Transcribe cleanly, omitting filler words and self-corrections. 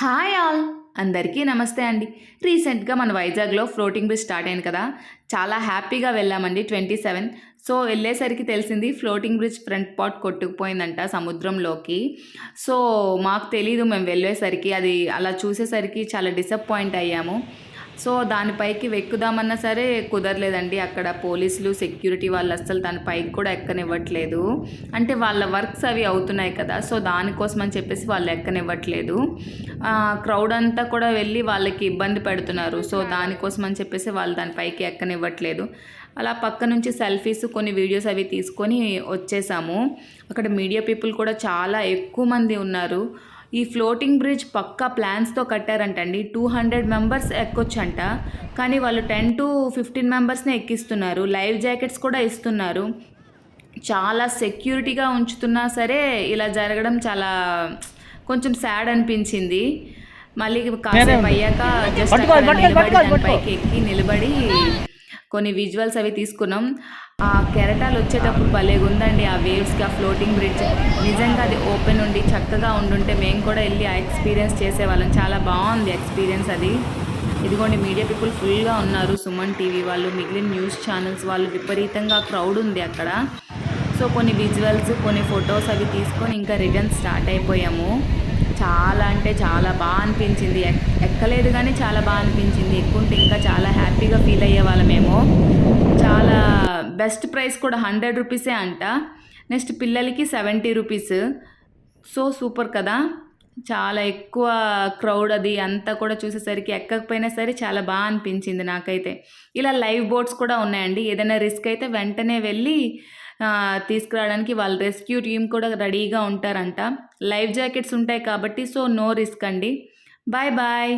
Hi all అందరికీ నమస్తే అండి. రీసెంట్గా మన వైజాగ్లో ఫ్లోటింగ్ బ్రిడ్జ్ స్టార్ట్ అయింది కదా, చాలా హ్యాపీగా వెళ్ళామండి. 27 సో వెళ్ళేసరికి తెలిసింది ఫ్లోటింగ్ బ్రిడ్జ్ ఫ్రంట్ పార్ట్ కొట్టుకుపోయిందంట సముద్రంలోకి. సో మాకు తెలీదు, మేము వెళ్ళేసరికి అది అలా చూసేసరికి చాలా డిసప్పాయింట్ అయ్యాము. సో దానిపైకి వెక్కుదామన్నా సరే కుదరలేదండి. అక్కడ పోలీసులు సెక్యూరిటీ వాళ్ళు అస్సలు దాని పైకి కూడా ఎక్కనివ్వట్లేదు. అంటే వాళ్ళ వర్క్స్ అవి అవుతున్నాయి కదా, సో దానికోసం అని చెప్పేసి వాళ్ళు ఎక్కనివ్వట్లేదు. క్రౌడ్ అంతా కూడా వెళ్ళి వాళ్ళకి ఇబ్బంది పెడుతున్నారు. సో దానికోసం అని చెప్పేసి వాళ్ళు దాని పైకి ఎక్కనివ్వట్లేదు. అలా పక్క నుంచి సెల్ఫీస్ కొన్ని వీడియోస్ అవి తీసుకొని వచ్చేసాము. అక్కడ మీడియా పీపుల్ కూడా చాలా ఎక్కువ మంది ఉన్నారు. ఈ ఫ్లోటింగ్ బ్రిడ్జ్ పక్కా ప్లాన్స్తో కట్టారంటండి. 200 మెంబర్స్ ఎక్కొచ్చంట, కానీ వాళ్ళు 10 to 15 మెంబర్స్నే ఎక్కిస్తున్నారు. లైవ్ జాకెట్స్ కూడా ఇస్తున్నారు. చాలా సెక్యూరిటీగా ఉంచుతున్నా సరే ఇలా జరగడం చాలా కొంచెం సాడ్ అనిపించింది. మళ్ళీ కాసేపు అయ్యాక జస్ట్ పైకి ఎక్కి నిలబడి కొన్ని విజువల్స్ అవి తీసుకున్నాం. ఆ కెరటాలు వచ్చేటప్పుడు భలేగా ఉందండి. ఆ వేవ్స్కి ఆ ఫ్లోటింగ్ బ్రిడ్జ్ నిజంగా అది ఓపెన్ ఉండి చక్కగా ఉండుంటే మేము కూడా వెళ్ళి ఆ ఎక్స్పీరియన్స్ చేసేవాళ్ళం. చాలా బాగుంది ఎక్స్పీరియన్స్ అది. ఇదిగోండి మీడియా పీపుల్ ఫుల్గా ఉన్నారు. సుమన్ టీవీ వాళ్ళు, మిగిలిన న్యూస్ ఛానల్స్ వాళ్ళు, విపరీతంగా క్రౌడ్ ఉంది అక్కడ. సో కొన్ని విజువల్స్ కొన్ని ఫొటోస్ అవి తీసుకొని ఇంకా రిటర్న్ స్టార్ట్ అయిపోయాము. చాలా అంటే చాలా బాగా అనిపించింది. ఎక్కలేదు కానీ చాలా బాగా అనిపించింది. ఎక్కుంటే ఇంకా చాలా హ్యాపీగా ఫీల్ అయ్యే వాళ్ళమేమో. చాలా బెస్ట్ ప్రైస్ కూడా 100 రూపీసే అంట. నెక్స్ట్ పిల్లలకి 70 రూపీస్. సో సూపర్ కదా. చాలా ఎక్కువ క్రౌడ్ అది అంతా కూడా చూసేసరికి ఎక్కకపోయినా సరే చాలా బాగా అనిపించింది నాకైతే. ఇలా లైవ్ బోట్స్ కూడా ఉన్నాయండి. ఏదైనా రిస్క్ అయితే వెంటనే వెళ్ళి తీసుకురావడానికి వాళ్ళ రెస్క్యూ టీమ్ కూడా రెడీగా ఉంటారంట. లైవ్ జాకెట్స్ ఉంటాయి కాబట్టి సో నో రిస్క్ అండి. Bye bye.